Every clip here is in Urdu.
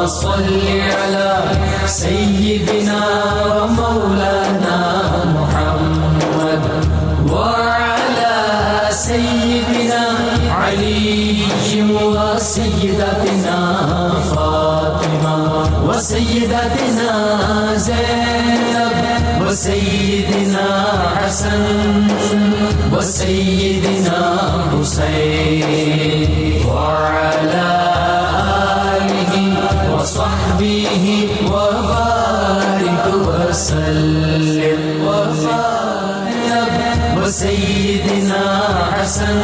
صل على سيدنا ومولانا محمد وعلى سيدنا علي وسيدتنا فاطمة وسيدتنا زينب وسيدنا حسن وسيدنا حسين وعلى آله وصحبه وبارك وسلم وسيدنا حسن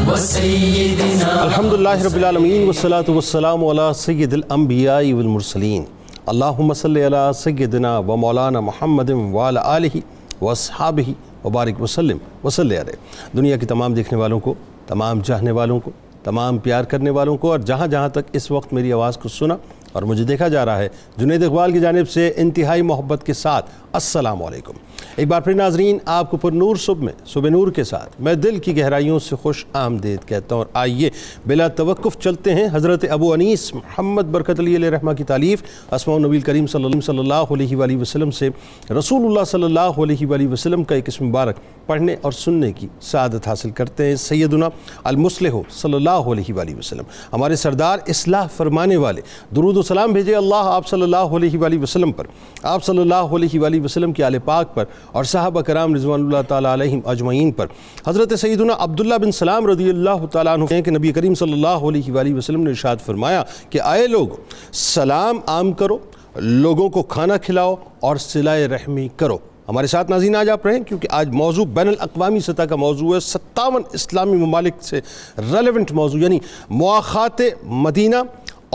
وسيدنا الحمدللہ رب العالمین والصلاة والسلام علی سید الانبیاء والمرسلین اللہم صلی علی سیدنا و مولانا محمد وعلی آلہ واصحابہ وبارک وسلم وصلی علیہ۔ دنیا کی تمام دیکھنے والوں کو، تمام چاہنے والوں کو، تمام پیار کرنے والوں کو، اور جہاں جہاں تک اس وقت میری آواز کو سنا اور مجھے دیکھا جا رہا ہے، جنید اقبال کی جانب سے انتہائی محبت کے ساتھ السلام علیکم۔ ایک بار پھر ناظرین، آپ کو پر نور صبح میں صبح نور کے ساتھ میں دل کی گہرائیوں سے خوش آمدید کہتا ہوں، اور آئیے بلا توقف چلتے ہیں حضرت ابو انیس محمد برکت علی علیہ رحمہ کی تالیف اسماء النبی کریم صلی اللہ علیہ وآلہ وسلم سے رسول اللہ صلی اللہ علیہ وآلہ وسلم کا ایک اسم مبارک پڑھنے اور سننے کی سعادت حاصل کرتے ہیں۔ سیدنا المصلح صلی اللہ علیہ وآلہ وسلم، ہمارے سردار اصلاح فرمانے والے، درود و سلام بھیجے اللہ آپ صلی اللہ علیہ وآلہ وسلم پر، آپ صلی اللہ علیہ وآلہ وسلم کی آل پاک پر، اور صحابہ کرام رضوان اللہ تعالیٰ علیہم اجمعین پر۔ حضرت سیدنا عبداللہ بن سلام رضی اللہ تعالیٰ عنہ ہیں کہ نبی کریم صلی اللہ علیہ وآلہ وسلم نے ارشاد فرمایا کہ آئے لوگو، سلام عام کرو، لوگوں کو کھانا کھلاؤ اور صلہ رحمی کرو۔ ہمارے ساتھ ناظرین آج آپ رہیں، کیونکہ آج موضوع بین الاقوامی سطح کا موضوع ہے، 57 اسلامی ممالک سے ریلیونٹ موضوع، یعنی مواخات مدینہ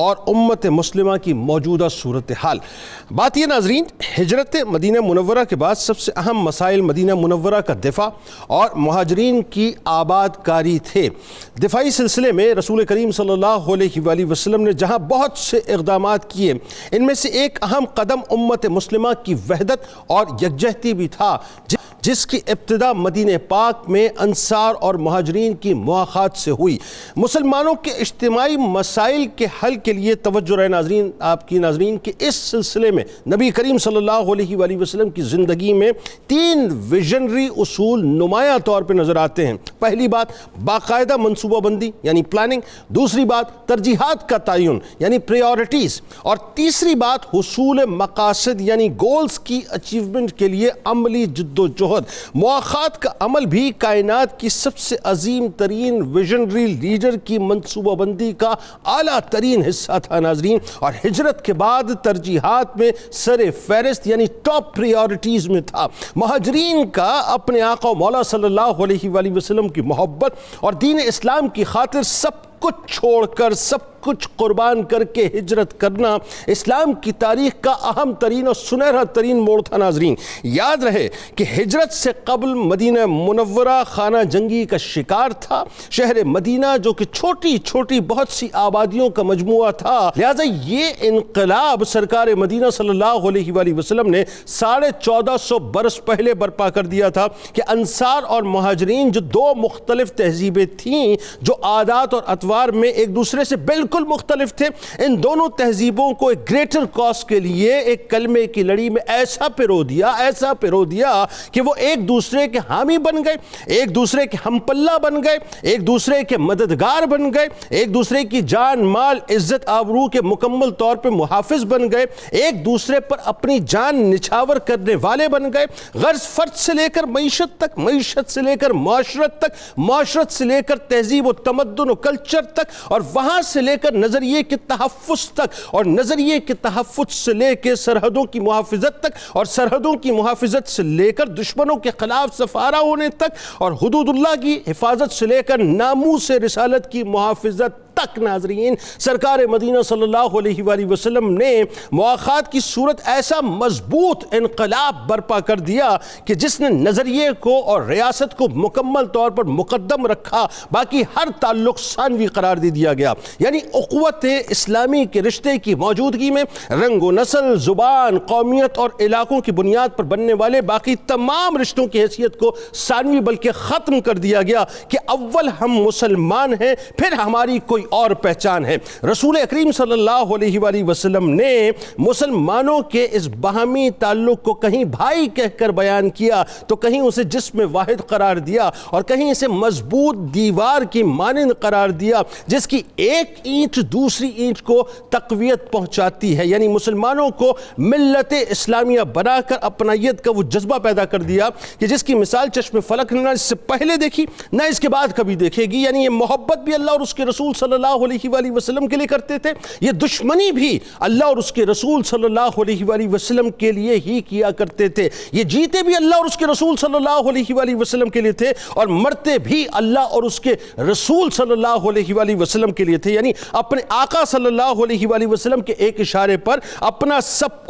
اور امت مسلمہ کی موجودہ صورتحال۔ بات یہ ناظرین، ہجرت مدینہ منورہ کے بعد سب سے اہم مسائل مدینہ منورہ کا دفاع اور مہاجرین کی آباد کاری تھے۔ دفاعی سلسلے میں رسول کریم صلی اللہ علیہ وآلہ وسلم نے جہاں بہت سے اقدامات کیے، ان میں سے ایک اہم قدم امت مسلمہ کی وحدت اور یکجہتی بھی تھا، جس کی ابتدا مدینہ پاک میں انصار اور مہاجرین کی مواخات سے ہوئی۔ مسلمانوں کے اجتماعی مسائل کے حل کے لیے توجہ رہے ناظرین، آپ کی ناظرین، کہ اس سلسلے میں نبی کریم صلی اللہ علیہ وآلہ وسلم کی زندگی میں 3 ویژنری اصول نمایاں طور پہ نظر آتے ہیں۔ پہلی بات باقاعدہ منصوبہ بندی یعنی پلاننگ، دوسری بات ترجیحات کا تعین یعنی پریورٹیز، اور تیسری بات حصول مقاصد یعنی گولز کی اچیومنٹ کے لیے عملی جد و جہد۔ مواخات کا عمل بھی کائنات کی سب سے عظیم ترین ویژنری لیڈر کی منصوبہ بندی کا اعلیٰ ترین حصہ تھا ناظرین، اور ہجرت کے بعد ترجیحات میں سر فہرست یعنی ٹاپ پریورٹیز میں تھا۔ مہاجرین کا اپنے آقا و مولا صلی اللہ علیہ وآلہ وسلم کی محبت اور دین اسلام کی خاطر سب کچھ چھوڑ کر، سب کچھ قربان کر کے ہجرت کرنا اسلام کی تاریخ کا اہم ترین اور سنہرا ترین موڑ تھا ناظرین۔ یاد رہے کہ ہجرت سے قبل مدینہ منورہ خانہ جنگی کا شکار تھا، شہر مدینہ جو کہ چھوٹی چھوٹی بہت سی آبادیوں کا مجموعہ تھا، لہٰذا یہ انقلاب سرکار مدینہ صلی اللہ علیہ وآلہ وسلم نے 1450 برس پہلے برپا کر دیا تھا کہ انصار اور مہاجرین جو 2 مختلف تہذیبیں تھیں، جو عادات اور اطوار میں ایک دوسرے سے بالکل مختلف تھے، ان دونوں تہذیبوں کو ایک گریٹر کاز کے لیے ایک کلمے کی لڑی میں ایسا پرو دیا کہ وہ ایک دوسرے کے حامی بن گئے، ایک دوسرے کے ہم پلہ بن گئے، ایک دوسرے کے مددگار بن گئے، ایک دوسرے کی جان مال عزت آبرو کے مکمل طور پر محافظ بن گئے، ایک دوسرے پر اپنی جان نچھاور کرنے والے بن گئے۔ غرض فرد سے لے کر معیشت تک، معیشت سے لے کر معاشرت تک، معاشرت سے لے کر تہذیب و تمدن و کلچر تک، اور وہاں سے لے کر نظریے کے تحفظ تک، اور نظریے کے تحفظ سے لے کے سرحدوں کی محافظت تک، اور سرحدوں کی محافظت سے لے کر دشمنوں کے خلاف سفارہ ہونے تک، اور حدود اللہ کی حفاظت سے لے کر ناموس رسالت کی محافظت تک ناظرین، سرکار مدینہ صلی اللہ علیہ وآلہ وسلم نے مواخات کی صورت ایسا مضبوط انقلاب برپا کر دیا کہ جس نے نظریے کو اور ریاست کو مکمل طور پر مقدم رکھا، باقی ہر تعلق ثانوی قرار دے دیا گیا۔ یعنی اخوت اسلامی کے رشتے کی موجودگی میں رنگ و نسل، زبان، قومیت اور علاقوں کی بنیاد پر بننے والے باقی تمام رشتوں کی حیثیت کو ثانوی بلکہ ختم کر دیا گیا کہ اول ہم مسلمان ہیں، پھر ہماری کوئی اور پہچان ہے۔ رسول اکریم صلی اللہ علیہ وآلہ وسلم نے مسلمانوں کے اس باہمی تعلق کو کہیں بھائی کہہ کر بیان کیا تو کہیں اسے جسم واحد قرار دیا اور کہیں اسے مضبوط دیوار کی مانند قرار دیا جس کی ایک اینٹ دوسری اینٹ کو تقویت پہنچاتی ہے، یعنی مسلمانوں کو ملت اسلامیہ بنا کر اپنائیت کا وہ جذبہ پیدا کر دیا کہ جس کی مثال چشم فلک نے نہ اس سے پہلے دیکھی نہ اس کے بعد کبھی دیکھے گی۔ یعنی یہ محبت بھی اللہ اور اس کے رسول صلی اللہ علیہ وآلہ وسلم کے لیے کرتے تھے، یہ دشمنی بھی اللہ اور اس کے رسول صلی اللہ علیہ وآلہ وسلم کے لیے ہی کیا کرتے تھے، یہ جیتے بھی اللہ اور اس کے رسول صلی اللہ علیہ وآلہ وسلم کے لیے تھے اور مرتے بھی اللہ اور اس کے رسول صلی اللہ علیہ وآلہ وسلم کے لیے تھے، یعنی اپنے آقا صلی اللہ علیہ وآلہ وسلم کے ایک اشارے پر اپنا سب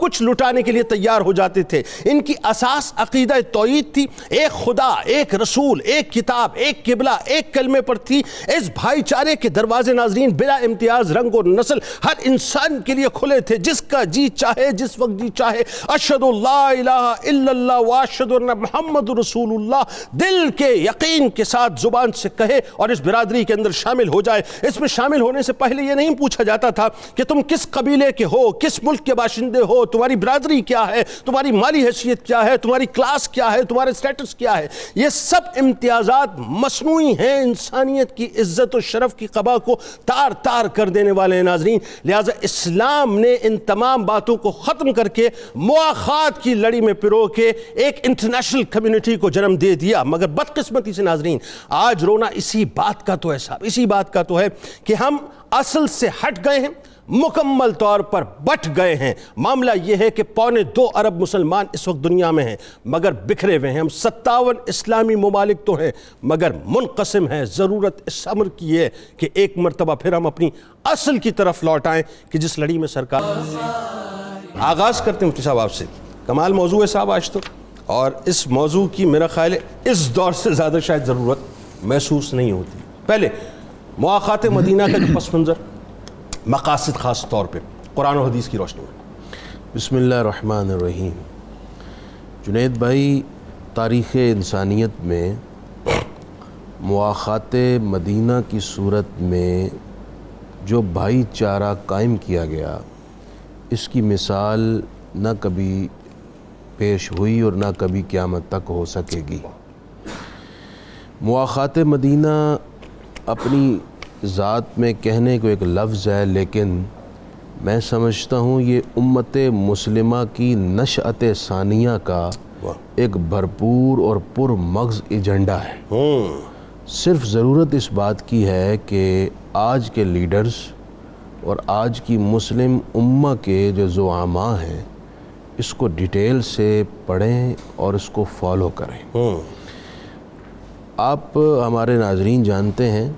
کچھ لٹانے کے لیے تیار ہو جاتے تھے۔ ان کی اساس عقیدہ توحید تھی، ایک خدا، ایک رسول، ایک کتاب، ایک قبلہ، ایک کلمے پر تھی۔ اس بھائی چارے کے دروازے ناظرین بلا امتیاز رنگ و نسل ہر انسان کے لیے کھلے تھے، جس کا جی چاہے جس وقت جی چاہے اشہد لا الہ الا اللہ واشہد ان محمد رسول اللہ دل کے یقین کے ساتھ زبان سے کہے اور اس برادری کے اندر شامل ہو جائے۔ اس میں شامل ہونے سے پہلے یہ نہیں پوچھا جاتا تھا کہ تم کس قبیلے کے ہو، کس ملک کے باشندے ہو، تمہاری برادری کیا ہے، تمہاری مالی حیثیت کیا ہے، تمہاری کلاس کیا ہے، تمہارا سٹیٹس کیا ہے۔ یہ سب امتیازات مصنوعی ہیں، انسانیت کی عزت و شرف کی قبا کو تار تار کر دینے والے ہیں ناظرین۔ لہٰذا اسلام نے ان تمام باتوں کو ختم کر کے مواخات کی لڑی میں پرو کے ایک انٹرنیشنل کمیونٹی کو جنم دے دیا۔ مگر بدقسمتی سے ناظرین آج رونا اسی بات کا تو ہے صاحب، اسی بات کا تو ہے کہ ہم اصل سے ہٹ گئے ہیں، مکمل طور پر بٹ گئے ہیں۔ معاملہ یہ ہے کہ 2.25 ارب مسلمان اس وقت دنیا میں ہیں مگر بکھرے ہوئے ہیں۔ ہم 57 اسلامی ممالک تو ہیں مگر منقسم ہیں۔ ضرورت اس امر کی ہے کہ ایک مرتبہ پھر ہم اپنی اصل کی طرف لوٹ آئیں کہ جس لڑی میں سرکار آغاز کرتے ہیں مفتی صاحب آپ سے۔ کمال موضوع ہے صاحب آج تو، اور اس موضوع کی میرا خیال ہے اس دور سے زیادہ شاید ضرورت محسوس نہیں ہوتی۔ پہلے مواخات مدینہ کا جو پس منظر، مقاصد خاص طور پہ قرآن و حدیث کی روشنی میں۔ بسم اللہ الرحمن الرحیم۔ جنید بھائی، تاریخ انسانیت میں مواخات مدینہ کی صورت میں جو بھائی چارہ قائم کیا گیا، اس کی مثال نہ کبھی پیش ہوئی اور نہ کبھی قیامت تک ہو سکے گی۔ مواخات مدینہ اپنی ذات میں کہنے کو ایک لفظ ہے، لیکن میں سمجھتا ہوں یہ امت مسلمہ کی نشأت ثانیہ کا ایک بھرپور اور پر مغز ایجنڈا ہے۔ صرف ضرورت اس بات کی ہے کہ آج کے لیڈرز اور آج کی مسلم امہ کے جو زعماء ہیں اس کو ڈیٹیل سے پڑھیں اور اس کو فالو کریں۔ آپ ہمارے ناظرین جانتے ہیں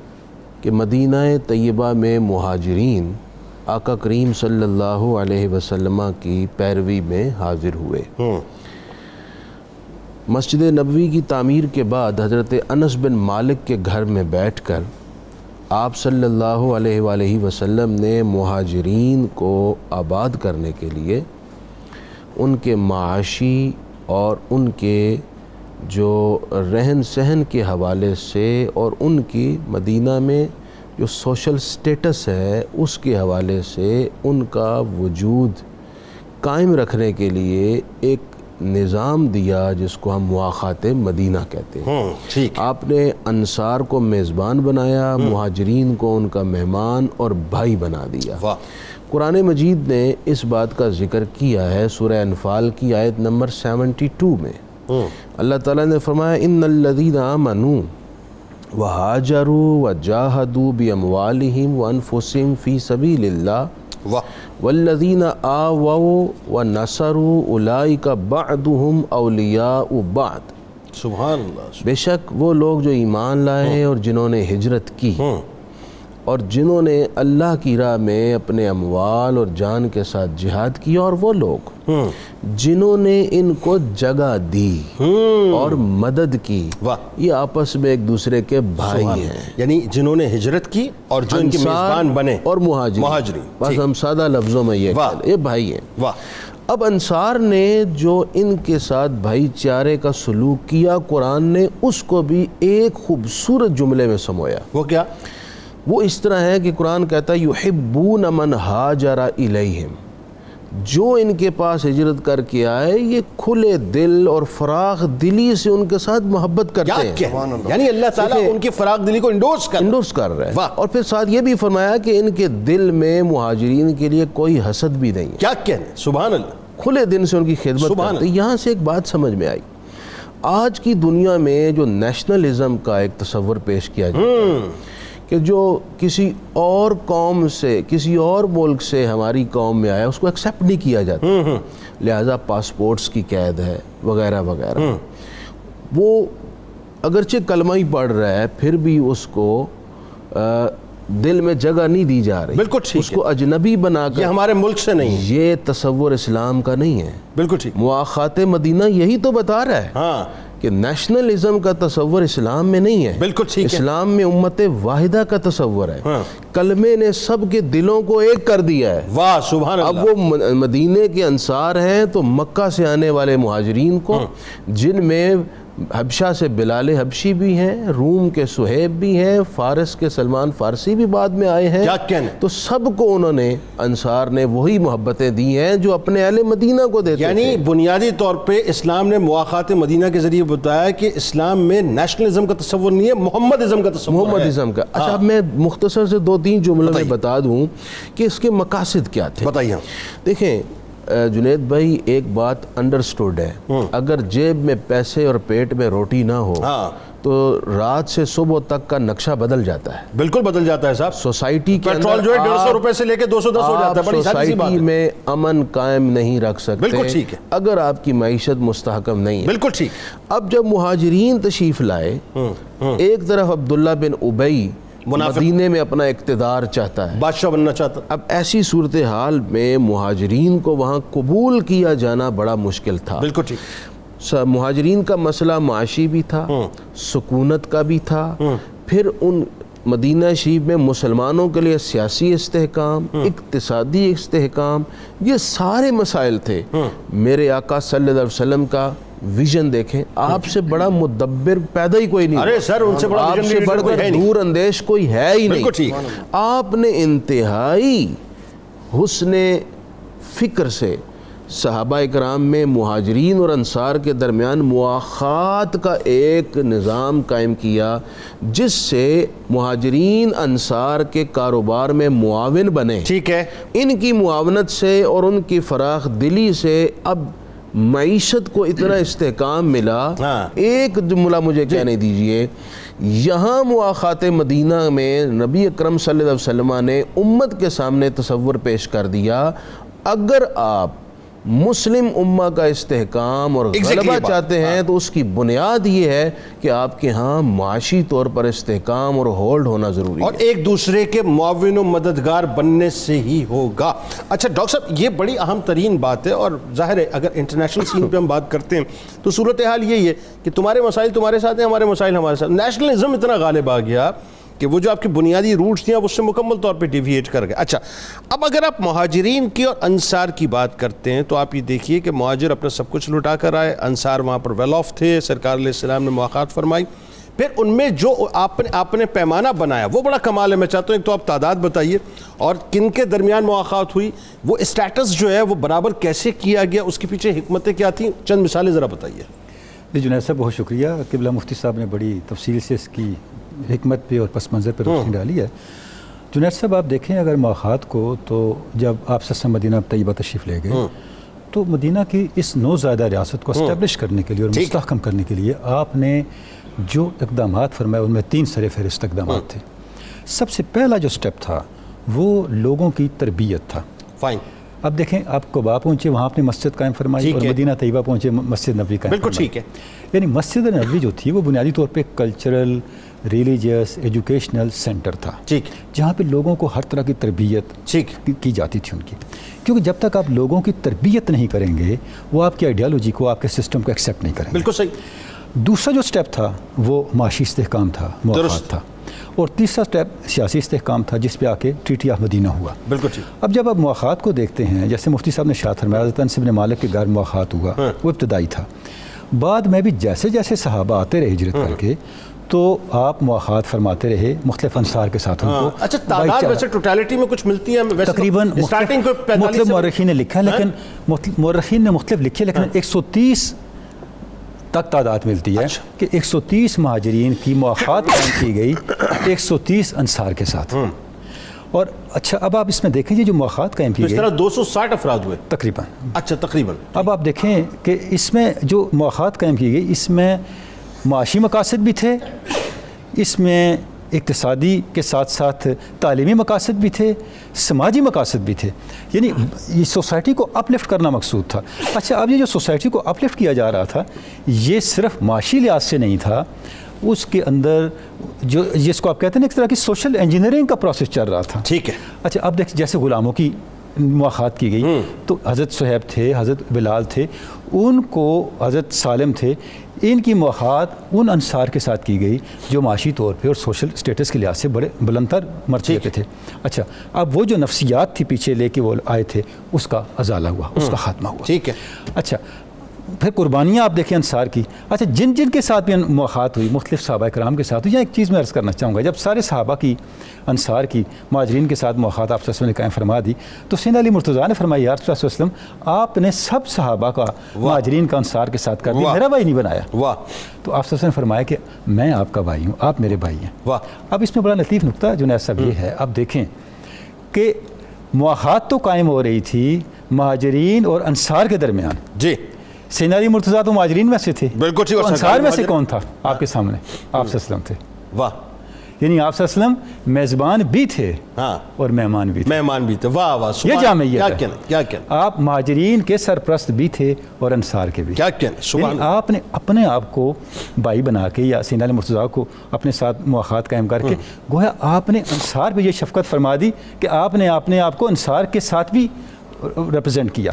کہ مدینہ طیبہ میں مہاجرین آقا کریم صلی اللہ علیہ وسلم کی پیروی میں حاضر ہوئے۔ مسجد نبوی کی تعمیر کے بعد حضرت انس بن مالک کے گھر میں بیٹھ کر آپ صلی اللہ علیہ وآلہ وسلم نے مہاجرین کو آباد کرنے کے لیے ان کے معاشی اور ان کے جو رہن سہن کے حوالے سے اور ان کی مدینہ میں جو سوشل سٹیٹس ہے اس کے حوالے سے ان کا وجود قائم رکھنے کے لیے ایک نظام دیا جس کو ہم مواخات مدینہ کہتے ہیں۔ آپ نے انصار کو میزبان بنایا، مہاجرین کو ان کا مہمان اور بھائی بنا دیا۔ قرآن مجید نے اس بات کا ذکر کیا ہے سورہ انفال کی آیت نمبر 72 میں۔ اللہ تعالیٰ نے فرمایا ان الذین آمنوا وہاجروا وجاہدوا باموالہم وانفسہم فی سبیل اللہ والذین آووا ونصروا اولئک بعضهم اولیاء بعض۔ سبحان اللہ۔ بے شک وہ لوگ جو ایمان لائے اور جنہوں نے ہجرت کی اور جنہوں نے اللہ کی راہ میں اپنے اموال اور جان کے ساتھ جہاد کیا، اور وہ لوگ جنہوں نے ان کو جگہ دی اور مدد کی، یہ آپس میں ایک دوسرے کے بھائی ہیں۔ یعنی جنہوں نے ہجرت کی اور جو ان کے میزبان بنے اور مہاجرین، بس ہم سادہ لفظوں میں یہ بھائی ہیں۔ اب انصار نے جو ان کے ساتھ بھائی چارے کا سلوک کیا، قرآن نے اس کو بھی ایک خوبصورت جملے میں سمویا۔ وہ کیا؟ وہ اس طرح ہے کہ قرآن کہتا ہے یحبون من ہاجر الیہم، جو ان کے پاس ہجرت کر کے آئے یہ کھلے دل اور فراخ دلی سے ان کے ساتھ محبت کرتے ہیں. یعنی اللہ تعالیٰ ان کی فراخ دلی کو انڈورس کر رہا ہے. اور پھر ساتھ یہ بھی فرمایا کہ ان کے دل میں مہاجرین کے لیے کوئی حسد بھی نہیں ہے. کیا کہنے، سبحان اللہ، کھلے دل سے ان کی خدمت کرتے. یہاں سے ایک بات سمجھ میں آئی، آج کی دنیا میں جو نیشنلزم کا ایک تصور پیش کیا جاتا ہے کہ جو کسی اور قوم سے، کسی اور ملک سے ہماری قوم میں آیا اس کو ایکسیپٹ نہیں کیا جاتا، لہٰذا پاسپورٹس کی قید ہے وغیرہ وغیرہ. وہ اگرچہ کلمہ ہی پڑھ رہا ہے پھر بھی اس کو دل میں جگہ نہیں دی جا رہی. بالکل ٹھیک، اس کو اجنبی بنا کر، یہ ہمارے ملک سے نہیں، یہ تصور اسلام کا نہیں ہے. بالکل ٹھیک. مواخات مدینہ یہی تو بتا رہا ہے ہاں کہ نیشنلزم کا تصور اسلام میں نہیں ہے. بالکل ٹھیک ہے. اسلام میں امت واحدہ کا تصور ہے. کلمے نے سب کے دلوں کو ایک کر دیا ہے. واہ سبحان اللہ. اب وہ مدینے کے انصار ہیں تو مکہ سے آنے والے مہاجرین کو، جن میں حبشہ سے بلال حبشی بھی ہیں، روم کے سہیب بھی ہیں، فارس کے سلمان فارسی بھی بعد میں آئے ہیں، کیا کہنے، تو سب کو انہوں نے انصار نے وہی محبتیں دی ہیں جو اپنے اہل مدینہ کو دیتے یعنی تھے. بنیادی طور پہ اسلام نے مواخات مدینہ کے ذریعے بتایا کہ اسلام میں نیشنلزم کا تصور نہیں ہے، محمدازم کا تصور ہے. محمدازم کا. اچھا اب میں مختصر سے 2-3 جملوں میں بتا دوں کہ اس کے مقاصد کیا تھے. بتائیے. دیکھیں جنید بھائی، ایک بات انڈرسٹوڈ ہے، اگر جیب میں پیسے اور پیٹ میں روٹی نہ ہو تو رات سے صبح تک کا نقشہ بدل جاتا ہے. بالکل بدل جاتا ہے صاحب. سوسائٹی کے پیٹرول جو ہے 150 روپے سے لے کے 210 ہو جاتا ہے. بڑی سادی سی بات ہے. سوسائٹی میں امن قائم نہیں رکھ سکتے. بالکل ٹھیک ہے. اگر آپ کی معیشت مستحکم نہیں ہے. بالکل ٹھیک. اب جب مہاجرین تشریف لائے، ایک طرف عبداللہ بن ابی مدینے میں اپنا اقتدار چاہتا ہے، بادشاہ بننا چاہتا. اب ایسی صورتحال میں مہاجرین کو وہاں قبول کیا جانا بڑا مشکل تھا. بالکل ٹھیک. مہاجرین کا مسئلہ معاشی بھی تھا، سکونت کا بھی تھا، پھر ان مدینہ شریف میں مسلمانوں کے لیے سیاسی استحکام، اقتصادی استحکام، یہ سارے مسائل تھے. میرے آقا صلی اللہ علیہ وسلم کا ویژن دیکھیں، آپ سے بڑا مدبر پیدا ہی کوئی نہیں. ارے سر ان سے بڑا آپ سے بڑھ کر دور اندیش کوئی ہے ہی نہیں. آپ نے انتہائی حسن فکر سے صحابہ اکرام میں مہاجرین اور انصار کے درمیان مواخات کا ایک نظام قائم کیا جس سے مہاجرین انصار کے کاروبار میں معاون بنے. ٹھیک ہے. ان کی معاونت سے اور ان کی فراخ دلی سے اب معیشت کو اتنا استحکام ملا. ایک جملہ مجھے کہنے دیجئے، یہاں مواخات مدینہ میں نبی اکرم صلی اللہ علیہ وسلم نے امت کے سامنے تصور پیش کر دیا، اگر آپ مسلم امہ کا استحکام اور غلبہ چاہتے ہیں تو اس کی بنیاد یہ ہے کہ آپ کے ہاں معاشی طور پر استحکام اور ہولڈ ہونا ضروری ہے، اور ایک دوسرے کے معاون و مددگار بننے سے ہی ہوگا. اچھا ڈاکٹر صاحب، یہ بڑی اہم ترین بات ہے، اور ظاہر ہے اگر انٹرنیشنل سین پہ ہم بات کرتے ہیں تو صورتحال یہی ہے کہ تمہارے مسائل تمہارے ساتھ ہیں، ہمارے مسائل ہمارے ساتھ. نیشنلزم اتنا غالب آ گیا کہ وہ جو آپ کی بنیادی روٹس تھیں اب اس سے مکمل طور پہ ڈیویٹ کر گئے. اچھا اب اگر آپ مہاجرین کی اور انصار کی بات کرتے ہیں تو آپ یہ دیکھیے کہ مہاجر اپنا سب کچھ لٹا کر آئے، انصار وہاں پر ویل آف تھے، سرکار علیہ السلام نے مواخات فرمائی. پھر ان میں جو آپ نے پیمانہ بنایا وہ بڑا کمال ہے. میں چاہتا ہوں ایک تو آپ تعداد بتائیے اور کن کے درمیان مواخات ہوئی، وہ اسٹیٹس جو ہے وہ برابر کیسے کیا گیا، اس کے پیچھے حکمتیں کیا تھیں، چند مثالیں ذرا بتائیے. جی جنید صاحب بہت شکریہ. قبلہ مفتی صاحب نے بڑی تفصیل سے اس کی حکمت پہ اور پس منظر پہ روشنی ڈالی ہے. جنید صاحب آپ دیکھیں اگر مواخات کو، تو جب آپ سسم مدینہ طیبہ تشریف لے گئے تو مدینہ کی اس نوزائیدہ ریاست کو اسٹیبلش کرنے کے لیے اور مستحکم کرنے کے لیے آپ نے جو اقدامات فرمائے ان میں 3 سر فہرست اقدامات تھے. سب سے پہلا جو سٹیپ تھا وہ لوگوں کی تربیت تھا. فائن. اب دیکھیں آپ قباء پہنچے، وہاں اپنی مسجد قائم فرمائی، اور مدینہ طیبہ پہنچے، مسجد نبوی قائم فرمائی. بالکل ٹھیک ہے. یعنی مسجد نبوی جو تھی وہ بنیادی طور پہ کلچرل، ریلیجیس، ایجوکیشنل سینٹر تھا، جہاں پہ لوگوں کو ہر طرح کی تربیت کی جاتی تھی ان کی. کیونکہ جب تک آپ لوگوں کی تربیت نہیں کریں گے وہ آپ کی آئیڈیالوجی کو، آپ کے سسٹم کو ایکسیپٹ نہیں کریں گے. بالکل صحیح. دوسرا جو سٹیپ تھا وہ معاشی استحکام تھا، مواخات تھا. اور تیسرا سٹیپ سیاسی استحکام تھا جس پہ آ کے ٹریٹی آف مدینہ ہوا. بالکل ٹھیک. اب جب آپ مواخات کو دیکھتے ہیں، جیسے مفتی صاحب نے ارشاد فرمایا حضرت انس بن مالک کے گھر مواخات ہوا، وہ ابتدائی تھا. بعد میں بھی جیسے جیسے صحابہ آتے رہے ہجرت کر کے تو آپ مواخات فرماتے رہے مختلف انصار کے ساتھ ان کو. اچھا تعداد ویسے ٹوٹیلٹی میں کچھ ملتی ہے تقریباً مختلف مورخین نے لکھا ہے، لیکن مورخین نے مختلف لکھی ہے، لیکن 130 تک تعداد ملتی ہے کہ 130 مہاجرین کی مواخات قائم کی گئی 130 انصار کے ساتھ. اور اچھا اب آپ اس میں دیکھیں یہ جو مواخات قائم کی گئی، اس طرح 260 افراد ہوئے تقریباً. اچھا تقریباً. اب آپ دیکھیں کہ اس میں جو مواخات قائم کی گئی اس میں معاشی مقاصد بھی تھے، اس میں اقتصادی کے ساتھ ساتھ تعلیمی مقاصد بھی تھے، سماجی مقاصد بھی تھے، یعنی یہ سوسائٹی کو اپ لفٹ کرنا مقصود تھا. اچھا اب یہ جو سوسائٹی کو اپ لفٹ کیا جا رہا تھا یہ صرف معاشی لحاظ سے نہیں تھا، اس کے اندر جو جس کو آپ کہتے ہیں ایک طرح کی سوشل انجینئرنگ کا پروسیس چل رہا تھا. ٹھیک ہے. اچھا اب دیکھ جیسے غلاموں کی مواخات کی گئی تو حضرت صہیب تھے، حضرت بلال تھے، ان کو حضرت سالم تھے، ان کی مواخات ان انصار کے ساتھ کی گئی جو معاشی طور پہ اور سوشل سٹیٹس کے لحاظ سے بڑے بلند تر مرتبے پہ تھے. اچھا اب وہ جو نفسیات تھی پیچھے لے کے وہ آئے تھے اس کا ازالہ ہوا، اس کا خاتمہ ہوا. ٹھیک ہے. اچھا پھر قربانیاں آپ دیکھیں انصار کی. اچھا جن جن کے ساتھ بھی مواخات ہوئی مختلف صحابہ کرام کے ساتھ ہوئی. یہاں ایک چیز میں عرض کرنا چاہوں گا، جب سارے صحابہ کی انصار کی مہاجرین کے ساتھ مواخات آپ صلی اللہ علیہ وسلم نے قائم فرما دی تو سیدنا علی مرتضیٰ نے فرمایا یا رسول اللہ صلی اللہ علیہ وسلم آپ نے سب صحابہ کا مہاجرین کا انصار کے ساتھ کر دیا، میرا بھائی نہیں بنایا. واہ. تو آپ صلی اللہ علیہ وسلم نے فرمایا کہ میں آپ کا بھائی ہوں، آپ میرے بھائی ہیں. واہ. اب اس میں بڑا لطیف نقطہ جنید صاحب یہ ہے، اب دیکھیں کہ مواخات تو قائم ہو رہی تھی مہاجرین اور انصار کے درمیان. جی. سیدنا علی مرتضیٰ تو مہاجرین میں سے تھے، بالکل ٹھیک. تو انصار میں سے کون تھا آپ کے سامنے؟ آپ صلی اللہ علیہ وسلم تھے. واہ. یعنی آپ صلی اللہ علیہ وسلم میزبان بھی تھے ہاں اور مہمان بھی تھے. مہمان بھی تھے. واہ واہ. یہ جامعیت کیا کیا کیا آپ مہاجرین کے سرپرست بھی تھے اور انصار کے بھی. کیا کیا یعنی آپ نے اپنے آپ کو بھائی بنا کے یا سیدنا علی مرتضیٰ کو اپنے ساتھ مواخات قائم کر کے گویا آپ نے انصار پہ یہ شفقت فرما دی کہ آپ نے اپنے آپ کو انصار کے ساتھ بھی ریپرزینٹ کیا.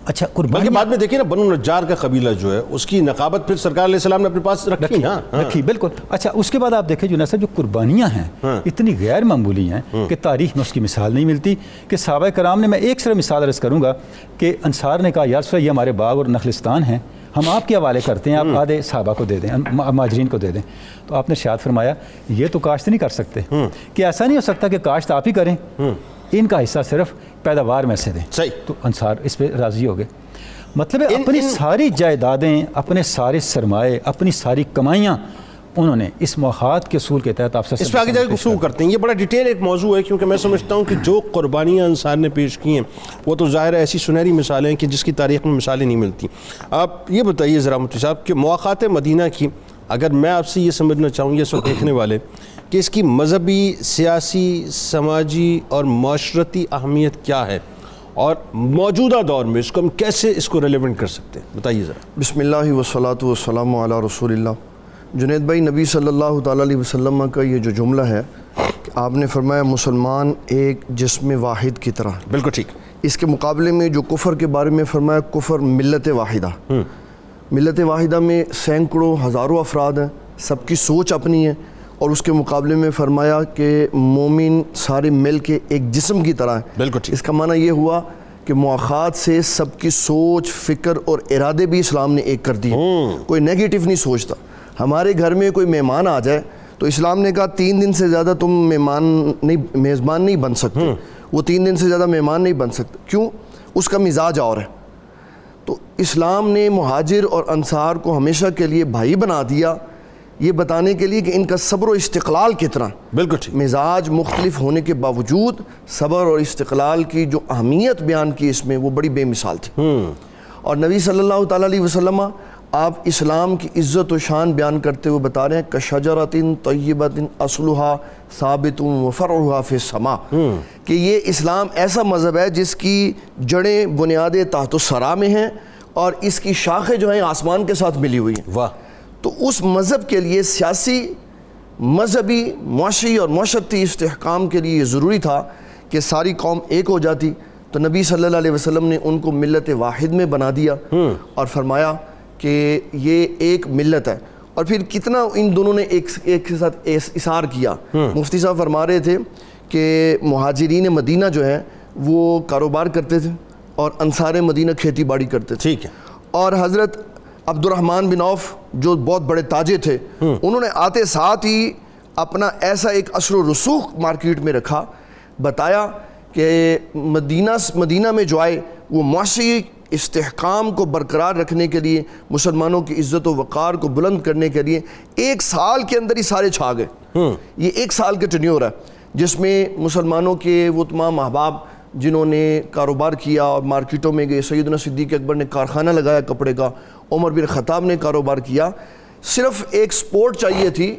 اچھا بلکہ بعد میں دیکھیں نا بنو نجار کا قبیلہ جو ہے اس کی نقابت پھر سرکار علیہ السلام نے اپنے پاس رکھی. رکھی بالکل. اچھا اس کے بعد آپ دیکھیں جنید صاحب جو قربانیاں ہیں اتنی غیر معمولی ہیں کہ تاریخ میں اس کی مثال نہیں ملتی. کہ صحابہ کرام نے، میں ایک صرف مثال عرض کروں گا کہ انصار نے کہا یا رسول اللہ یہ ہمارے باغ اور نخلستان ہیں، ہم آپ کے حوالے کرتے ہیں، آپ آدھے صحابہ کو دے دیں، مہاجرین کو دے دیں. تو آپ نے ارشاد فرمایا یہ تو کاشت نہیں کر سکتے، کہ ایسا نہیں ہو سکتا کہ کاشت آپ ہی کریں، ان کا حصہ صرف پیداوار میں سے دیں. صحیح. تو انصار اس پہ راضی ہو گئے. مطلب ہے اپنی ساری جائیدادیں، اپنے سارے سرمایے، اپنی ساری کمائیاں انہوں نے اس مواخات کے اصول کے تحت آپ سے اس پہ آگے جا کے گفتگو کرتے ہیں. یہ بڑا ڈیٹیل ایک موضوع ہے کیونکہ میں سمجھتا ہوں کہ جو قربانیاں انصار نے پیش کی ہیں وہ تو ظاہر ہے ایسی سنہری مثالیں ہیں کہ جس کی تاریخ میں مثالیں نہیں ملتی. آپ یہ بتائیے ذرا مفتی صاحب کہ مواخات مدینہ کی اگر میں آپ سے یہ سمجھنا چاہوں یہ سب دیکھنے والے کہ اس کی مذہبی، سیاسی، سماجی اور معاشرتی اہمیت کیا ہے اور موجودہ دور میں اس کو ہم کیسے اس کو ریلیونٹ کر سکتے ہیں، بتائیے ذرا. بسم اللہ والصلاة والسلام علی رسول اللہ. جنید بھائی نبی صلی اللہ تعالیٰ علیہ وسلم کا یہ جو جملہ ہے کہ آپ نے فرمایا مسلمان ایک جسم واحد کی طرح. بالکل ٹھیک. اس کے مقابلے میں جو کفر کے بارے میں فرمایا کفر ملت واحدہ. ملت واحدہ میں سینکڑوں ہزاروں افراد ہیں، سب کی سوچ اپنی ہے، اور اس کے مقابلے میں فرمایا کہ مومن سارے مل کے ایک جسم کی طرح ہے. بالکل ٹھیک. اس کا معنی یہ ہوا کہ مواخات سے سب کی سوچ، فکر اور ارادے بھی اسلام نے ایک کر دیے. کوئی نیگیٹو نہیں سوچتا. ہمارے گھر میں کوئی مہمان آ جائے تو اسلام نے کہا 3 دن سے زیادہ تم میزبان نہیں بن سکتے. وہ 3 دن سے زیادہ مہمان نہیں بن سکتے. کیوں؟ اس کا مزاج اور ہے. تو اسلام نے مہاجر اور انصار کو ہمیشہ کے لیے بھائی بنا دیا، یہ بتانے کے لیے کہ ان کا صبر و استقلال کتنا. بالکل ٹھیک. مزاج مختلف ہونے کے باوجود صبر اور استقلال کی جو اہمیت بیان کی اس میں وہ بڑی بے مثال تھی. اور نبی صلی اللہ تعالیٰ علیہ وسلم آپ اسلام کی عزت و شان بیان کرتے ہوئے بتا رہے ہیں کشجرۃ طیبۃ اصلھا ثابت وفرعھا فی السماء، کہ یہ اسلام ایسا مذہب ہے جس کی جڑیں بنیادیں تحت الثری میں ہیں اور اس کی شاخیں جو ہیں آسمان کے ساتھ ملی ہوئی ہیں. واہ. تو اس مذہب کے لیے سیاسی، مذہبی، معاشی اور معاشرتی استحکام کے لیے یہ ضروری تھا کہ ساری قوم ایک ہو جاتی. تو نبی صلی اللہ علیہ وسلم نے ان کو ملت واحد میں بنا دیا اور فرمایا کہ یہ ایک ملت ہے. اور پھر کتنا ان دونوں نے ایک کے ساتھ اثار کیا. مفتی صاحب فرما رہے تھے کہ مہاجرین مدینہ جو ہیں وہ کاروبار کرتے تھے اور انصار مدینہ کھیتی باڑی کرتے تھے. ٹھیک ہے. اور حضرت عبد الرحمن بن عوف جو بہت بڑے تاجر تھے، انہوں نے آتے ساتھ ہی اپنا ایسا ایک اثر و رسوخ مارکیٹ میں رکھا، بتایا کہ مدینہ میں جو آئے وہ معاشی استحکام کو برقرار رکھنے کے لیے، مسلمانوں کی عزت و وقار کو بلند کرنے کے لیے 1 سال کے اندر ہی سارے چھا گئے۔ یہ 1 سال کا ٹینیور ہے جس میں مسلمانوں کے وہ تمام احباب جنہوں نے کاروبار کیا اور مارکیٹوں میں گئے، سیدنا صدیق اکبر نے کارخانہ لگایا کپڑے کا، عمر بن خطاب نے کاروبار کیا، صرف ایک سپورٹ چاہیے تھی،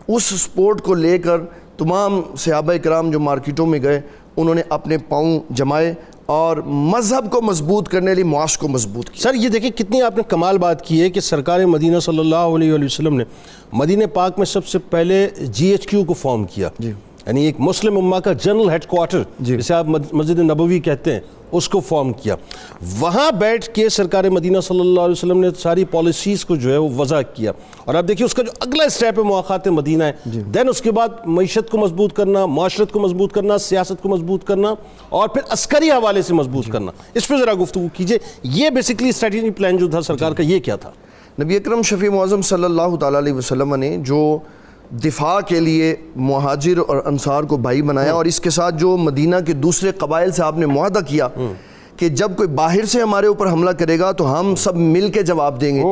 اس سپورٹ کو لے کر تمام صحابہ کرام جو مارکیٹوں میں گئے انہوں نے اپنے پاؤں جمائے اور مذہب کو مضبوط کرنے لیے معاش کو مضبوط کیا۔ سر یہ دیکھیں کتنی آپ نے کمال بات کی ہے کہ سرکار مدینہ صلی اللہ علیہ وآلہ وسلم نے مدینہ پاک میں سب سے پہلے GHQ کو فارم کیا، یعنی ایک مسلم امہ کا جنرل ہیڈ کوارٹر جسے آپ مسجد نبوی کہتے ہیں اس کو فارم کیا۔ وہاں بیٹھ کے سرکار مدینہ صلی اللہ علیہ وسلم نے ساری پالیسیز کو جو ہے وہ وضع کیا، اور اب دیکھیے اس کا جو اگلا اسٹیپ ہے مواخات مدینہ ہے، دین اس کے بعد معیشت کو مضبوط کرنا، معاشرت کو مضبوط کرنا، سیاست کو مضبوط کرنا، اور پھر عسکری حوالے سے مضبوط کرنا۔ اس پہ ذرا گفتگو کیجئے، یہ بیسکلی اسٹریٹجی پلان جو تھا سرکار کا یہ کیا تھا؟ نبی اکرم شفیع معظم صلی اللہ تعالیٰ علیہ وسلم نے جو دفاع کے لیے مہاجر اور انصار کو بھائی بنایا، اور اس کے ساتھ جو مدینہ کے دوسرے قبائل سے آپ نے معاہدہ کیا کہ جب کوئی باہر سے ہمارے اوپر حملہ کرے گا تو ہم سب مل کے جواب دیں گے،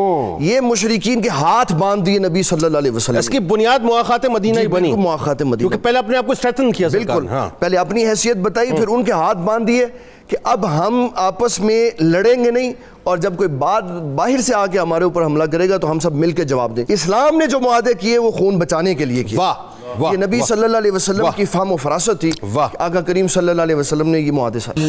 یہ مشرکین کے ہاتھ باندھ دیے نبی صلی اللہ علیہ وسلم۔ اس کی بنیاد مواخات مدینہ ہی بنی، مواخات مدینہ، کیونکہ پہلے اپنے آپ کو اسٹریٹن کیا سرکار، بالکل، پہلے اپنی حیثیت بتائی، پھر ان کے ہاتھ باندھ دیے کہ اب ہم آپس میں لڑیں گے نہیں، اور جب کوئی بات باہر سے آ کے ہمارے اوپر حملہ کرے گا تو ہم سب مل کے جواب دیں۔ اسلام نے جو معاہدے کیے وہ خون بچانے کے لیے کیے، یہ نبی صلی اللہ علیہ وسلم کی فہم و فراست تھی، آقا کریم صلی اللہ علیہ وسلم نے یہ معاہدے ساتھ۔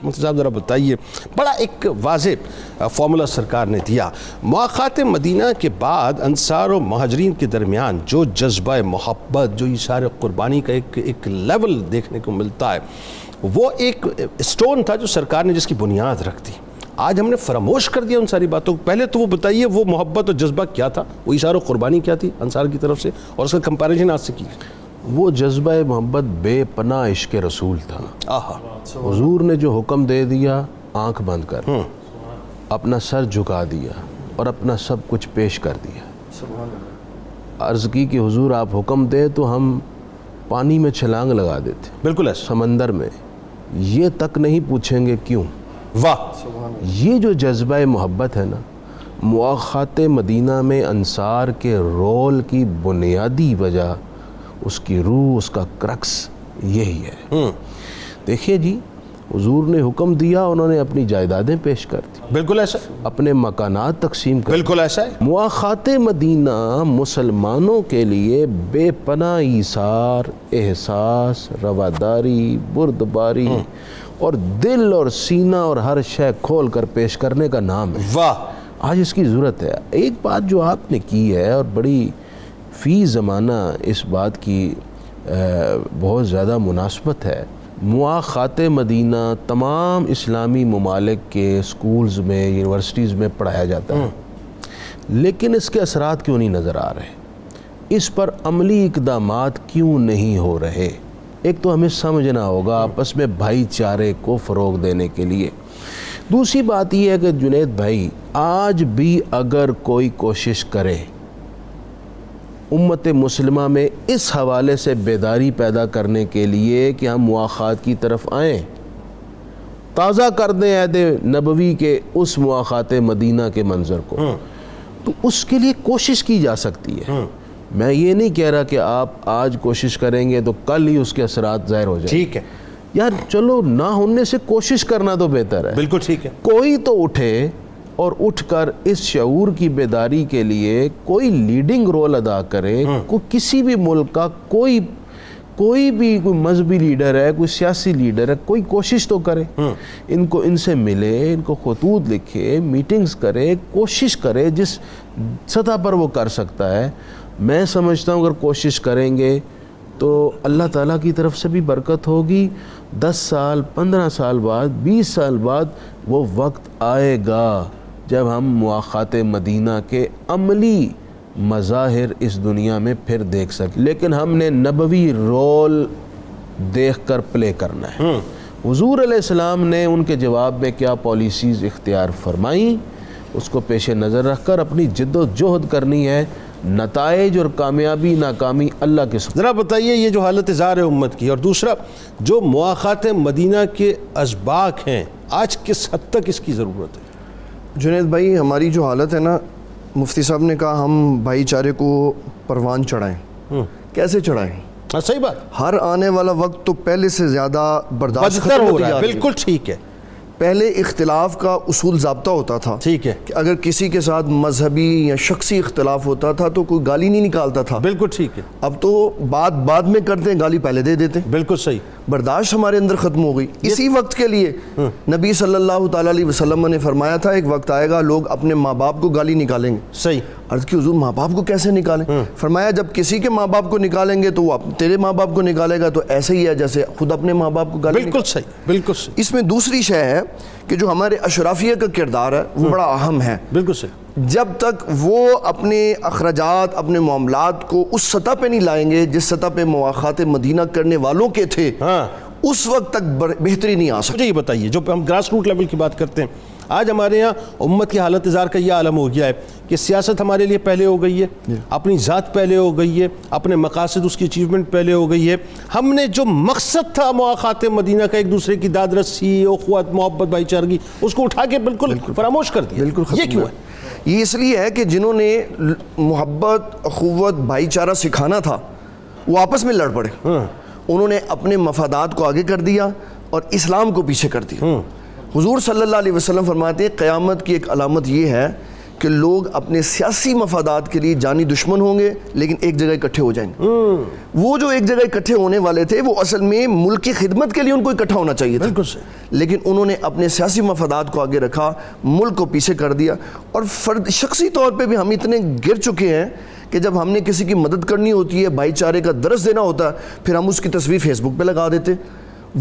مفتی صاحب ذرا بتائیے، بڑا ایک واضح فارمولا سرکار نے دیا، مواخات مدینہ کے بعد انصار و مہاجرین کے درمیان جو جذبہ محبت، جو اشارہ قربانی کا ایک لیول دیکھنے کو ملتا ہے، وہ ایک اسٹون تھا جو سرکار نے جس کی بنیاد رکھ دی۔ آج ہم نے فراموش کر دیا ان ساری باتوں کو۔ پہلے تو وہ بتائیے وہ محبت اور جذبہ کیا تھا، وہ اشارہ قربانی کیا تھی انصار کی طرف سے، اور اس کا کمپیریزن آج سے کیجیے۔ وہ جذبہ محبت بے پناہ عشق رسول تھا۔ آہا، حضور نے جو حکم دے دیا، آنکھ بند کر اپنا سر جھکا دیا اور اپنا سب کچھ پیش کر دیا۔ عرض کی کہ حضور آپ حکم دے تو ہم پانی میں چھلانگ لگا دیتے، بالکل ایسا، سمندر میں، یہ تک نہیں پوچھیں گے کیوں۔ واہ، یہ جو جذبہ محبت ہے نا، مواخات مدینہ میں انصار کے رول کی بنیادی وجہ، اس کی روح، اس کا کرکس یہی ہے۔ دیکھیے جی، حضور نے حکم دیا، انہوں نے اپنی جائیدادیں پیش کر دی، بالکل ایسا، اپنے مکانات تقسیم کر، بالکل ایسا ہے۔ مواخات مدینہ مسلمانوں کے لیے بے پناہ ایثار، احساس، رواداری، بردباری اور دل اور سینہ اور ہر شے کھول کر پیش کرنے کا نام ہے۔ واہ، آج اس کی ضرورت ہے۔ ایک بات جو آپ نے کی ہے اور بڑی فی زمانہ اس بات کی بہت زیادہ مناسبت ہے، مواخات مدینہ تمام اسلامی ممالک کے سکولز میں، یونیورسٹیز میں پڑھایا جاتا ہے، لیکن اس کے اثرات کیوں نہیں نظر آ رہے؟ اس پر عملی اقدامات کیوں نہیں ہو رہے؟ ایک تو ہمیں سمجھنا ہوگا آپس میں بھائی چارے کو فروغ دینے کے لیے۔ دوسری بات یہ ہے کہ جنید بھائی، آج بھی اگر کوئی کوشش کرے امت مسلمہ میں اس حوالے سے بیداری پیدا کرنے کے لیے کہ ہم مواخات کی طرف آئیں، تازہ کر دیں عہد نبوی کے اس مواخات مدینہ کے منظر کو، تو اس کے لیے کوشش کی جا سکتی ہے۔ میں یہ نہیں کہہ رہا کہ آپ آج کوشش کریں گے تو کل ہی اس کے اثرات ظاہر ہو جائیں، ٹھیک ہے یار چلو نہ ہونے سے کوشش کرنا تو بہتر ہے۔ بالکل ٹھیک ہے، کوئی تو اٹھے اور اٹھ کر اس شعور کی بیداری کے لیے کوئی لیڈنگ رول ادا کرے، کوئی کسی بھی ملک کا کوئی بھی مذہبی لیڈر ہے، کوئی سیاسی لیڈر ہے، کوئی کوشش تو کرے، ان سے ملے، ان کو خطوط لکھے، میٹنگز کرے، کوشش کرے جس سطح پر وہ کر سکتا ہے۔ میں سمجھتا ہوں اگر کوشش کریں گے تو اللہ تعالیٰ کی طرف سے بھی برکت ہوگی۔ 10 سال 15 سال بعد 20 سال بعد وہ وقت آئے گا جب ہم مواخات مدینہ کے عملی مظاہر اس دنیا میں پھر دیکھ سکیں، لیکن ہم نے نبوی رول دیکھ کر پلے کرنا ہے۔ حضور علیہ السلام نے ان کے جواب میں کیا پالیسیز اختیار فرمائیں، اس کو پیش نظر رکھ کر اپنی جد و جہد کرنی ہے. نتائج اور کامیابی ناکامی اللہ کے سپرد. ذرا بتائیے یہ جو حالت زار ہے امت کی، اور دوسرا جو مواخات مدینہ کے اسباق ہیں، آج کس حد تک اس کی ضرورت ہے؟ جنید بھائی، ہماری جو حالت ہے نا، مفتی صاحب نے کہا ہم بھائی چارے کو پروان چڑھائیں. کیسے چڑھائیں؟ صحیح بات، ہر آنے والا وقت تو پہلے سے زیادہ برداشت بدتر ختم ہو ہوتی رہا جا ہے. رہی ہے. بالکل ٹھیک ہے. پہلے اختلاف کا اصول ضابطہ ہوتا تھا، ٹھیک ہے، کہ اگر کسی کے ساتھ مذہبی یا شخصی اختلاف ہوتا تھا تو کوئی گالی نہیں نکالتا تھا. بالکل ٹھیک ہے، اب تو بات بعد میں کرتے ہیں، گالی پہلے دے دیتے ہیں. بالکل صحیح. برداشت ہمارے اندر ختم ہو گئی. اسی وقت کے لیے نبی صلی اللہ تعالیٰ علیہ وسلم نے فرمایا تھا ایک وقت آئے گا لوگ اپنے ماں باپ کو گالی نکالیں گے. صحیح. عرض کی حضور ماں باپ کو کیسے نکالیں؟ فرمایا جب کسی کے ماں باپ کو نکالیں گے تو وہ تیرے ماں باپ کو نکالے گا، تو ایسے ہی ہے جیسے خود اپنے ماں باپ کو گالی. بالکل صحیح، بالکل صحیح. اس میں دوسری شے ہے کہ جو ہمارے اشرافیہ کا کردار ہے وہ بڑا اہم ہے. بالکل صحیح. جب تک وہ اپنے اخراجات، اپنے معاملات کو اس سطح پہ نہیں لائیں گے جس سطح پہ مواخات مدینہ کرنے والوں کے تھے، ہاں، اس وقت تک بہتری نہیں آ سکتی. مجھے یہ بتائیے، جو ہم گراس روٹ لیول کی بات کرتے ہیں، آج ہمارے یہاں امت کی حالت زار کا یہ عالم ہو گیا ہے کہ سیاست ہمارے لیے پہلے ہو گئی ہے، اپنی ذات پہلے ہو گئی ہے، اپنے مقاصد، اس کی اچیومنٹ پہلے ہو گئی ہے. ہم نے جو مقصد تھا مواخات مدینہ کا، ایک دوسرے کی داد رسی، اخوت، محبت، بھائی چارگی، اس کو اٹھا کے بالکل فراموش کر دیا. بالکل یہ کیوں ہے؟ یہ اس لیے ہے کہ جنہوں نے محبت، اخوت، بھائی چارہ سکھانا تھا وہ آپس میں لڑ پڑے. انہوں نے اپنے مفادات کو آگے کر دیا اور اسلام کو پیچھے کر دیا. حضور صلی اللہ علیہ وسلم فرماتے ہیں قیامت کی ایک علامت یہ ہے کہ لوگ اپنے سیاسی مفادات کے لیے جانی دشمن ہوں گے لیکن ایک جگہ اکٹھے ہو جائیں گے. وہ جو ایک جگہ اکٹھے ہونے والے تھے وہ اصل میں ملک کی خدمت کے لیے ان کو اکٹھا ہونا چاہیے تھا. بالکل صحیح. لیکن انہوں نے اپنے سیاسی مفادات کو آگے رکھا، ملک کو پیچھے کر دیا. اور شخصی طور پہ بھی ہم اتنے گر چکے ہیں کہ جب ہم نے کسی کی مدد کرنی ہوتی ہے، بھائی چارے کا درس دینا ہوتا ہے، پھر ہم اس کی تصویر فیس بک پہ لگا دیتے،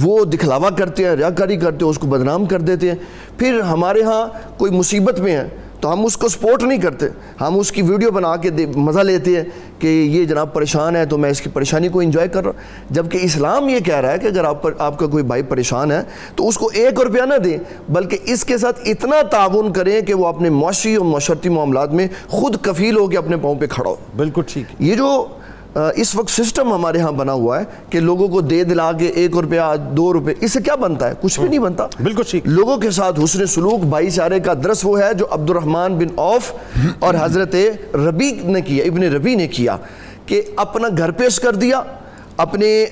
وہ دکھلاوا کرتے ہیں، ریاکاری کرتے ہیں، اس کو بدنام کر دیتے ہیں. پھر ہمارے ہاں کوئی مصیبت میں ہے تو ہم اس کو سپورٹ نہیں کرتے، ہم اس کی ویڈیو بنا کے مزہ لیتے ہیں کہ یہ جناب پریشان ہے تو میں اس کی پریشانی کو انجوائے کر رہا ہوں. جبکہ اسلام یہ کہہ رہا ہے کہ اگر آپ کا کوئی بھائی پریشان ہے تو اس کو 1 روپیہ نہ دیں، بلکہ اس کے ساتھ اتنا تعاون کریں کہ وہ اپنے معاشی اور معاشرتی معاملات میں خود کفیل ہو کے اپنے پاؤں پہ کھڑا ہو. بالکل ٹھیک ہے. یہ جو اس وقت سسٹم ہمارے ہاں بنا ہوا ہے کہ لوگوں کو دے دلا کے 1 روپیہ 2 روپے، اس سے کیا بنتا ہے؟ کچھ بھی نہیں بنتا. بالکل ٹھیک. لوگوں کے ساتھ حسن سلوک، بھائی چارے کا درس وہ ہے جو عبد الرحمن بن عوف اور حضرت ربی نے کیا، ابن ربی نے کیا، کہ اپنا گھر پیش کر دیا، اپنے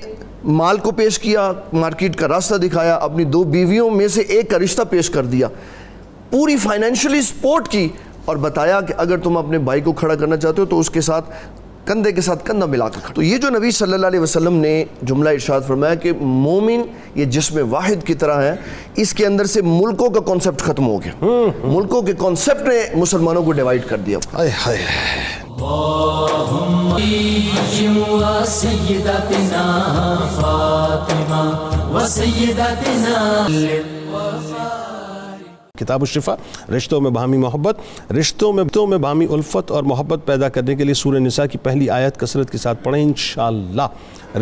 مال کو پیش کیا، مارکیٹ کا راستہ دکھایا، اپنی 2 بیویوں میں سے ایک کا رشتہ پیش کر دیا، پوری فائنینشلی سپورٹ کی اور بتایا کہ اگر تم اپنے بھائی کو کھڑا کرنا چاہتے ہو تو اس کے ساتھ کندھے کے ساتھ کندھا ملا کر. تو یہ جو نبی صلی اللہ علیہ وسلم نے جملہ ارشاد فرمایا کہ مومن یہ جسم واحد کی طرح ہے، اس کے اندر سے ملکوں کا کانسیپٹ ختم ہو گیا. ملکوں کے کانسیپٹ نے مسلمانوں کو ڈیوائیڈ کر دیا. اللہم و سیدتنا فاطمہ و سیدتنا کتاب الشفا، رشتوں میں باہمی محبت، رشتوں میں باہمی الفت اور محبت پیدا کرنے کے لیے سورہ نساء کی پہلی آیت کثرت کے ساتھ پڑھیں، انشاءاللہ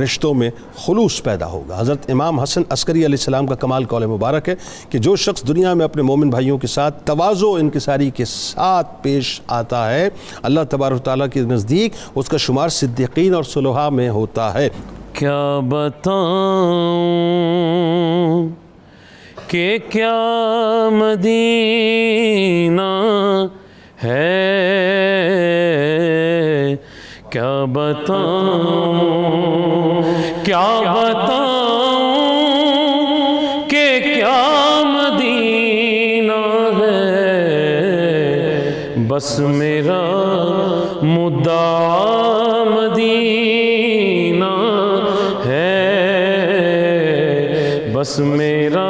رشتوں میں خلوص پیدا ہوگا. حضرت امام حسن عسکری علیہ السلام کا کمال قول مبارک ہے کہ جو شخص دنیا میں اپنے مومن بھائیوں کے ساتھ تواضع و انکساری کے ساتھ پیش آتا ہے، اللہ تبارک و تعالیٰ کے نزدیک اس کا شمار صدیقین اور صلحاء میں ہوتا ہے. کیا بتاؤں کہ کیا مدینہ ہے، کیا بتاؤں کہ کیا مدینہ ہے، بس میرا مدعا مدینہ ہے، بس میرا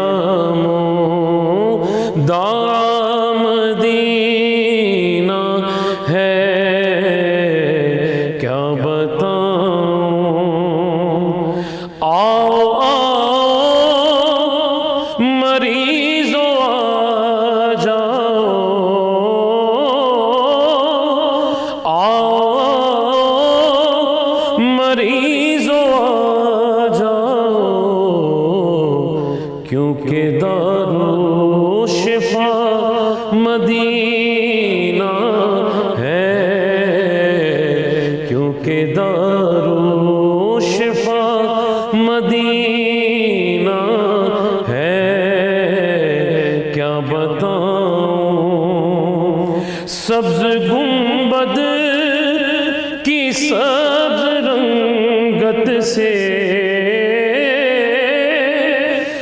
سبز رنگت سے،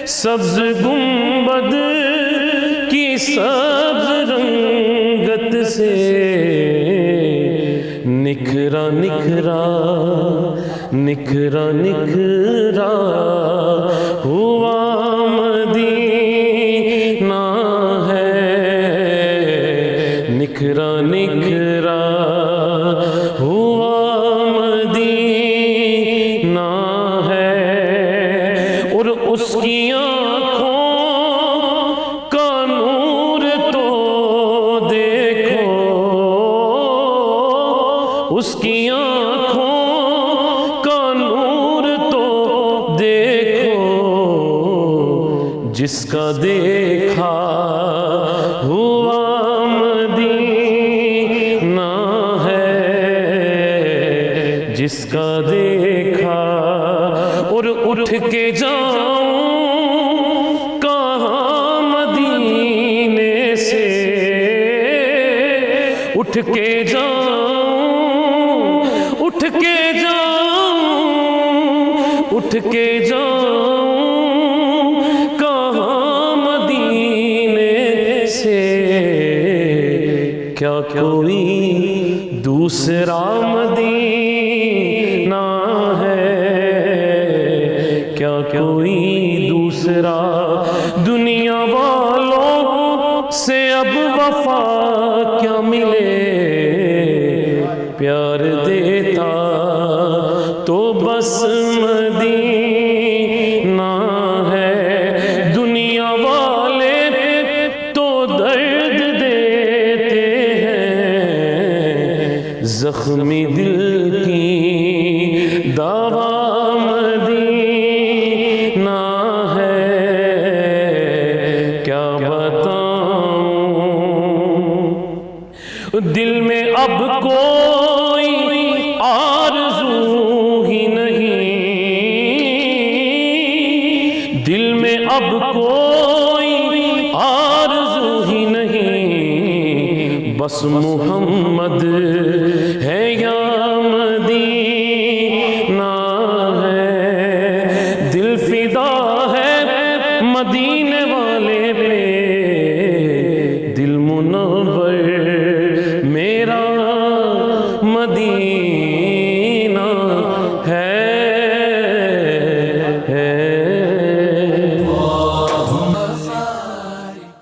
سبز گنبد کی سبز رنگت سے، نکھرا نکھرا نکھرا نکھرا ہوا مدینہ ہے، نکھرا نکھرا ہوا مدینہ ہے، اور اس کی آنکھوں کا نور تو دیکھو، اس کی آنکھوں کا نور تو دیکھو، جس کا دیکھا ہوا مدینہ ہے، جس کا دیکھا، اور اٹھ کے جاؤں کہاں مدینے سے، اٹھ کے جاؤں، اٹھ کے جاؤں، اٹھ کے جاؤں کہاں مدینے سے، کیا کوئی دوسرا مدینہ ہے، کیا کوئی دوسرا، دنیا والوں سے اب وفا کیا ملے، پیار دیتا تو بس مدینہ ہے، دنیا والے تو درد دیتے ہیں، زخمی دل کی دوا مدینہ ہے، کیا بتاؤں، دل میں اب کوئی آرزو ہی نہیں، دل میں اب کوئی آرزو ہی نہیں، بس محمد ہے یا مدینہ ہے، دل فدا ہے مدینے والے پہ، دل منور میرا مدینہ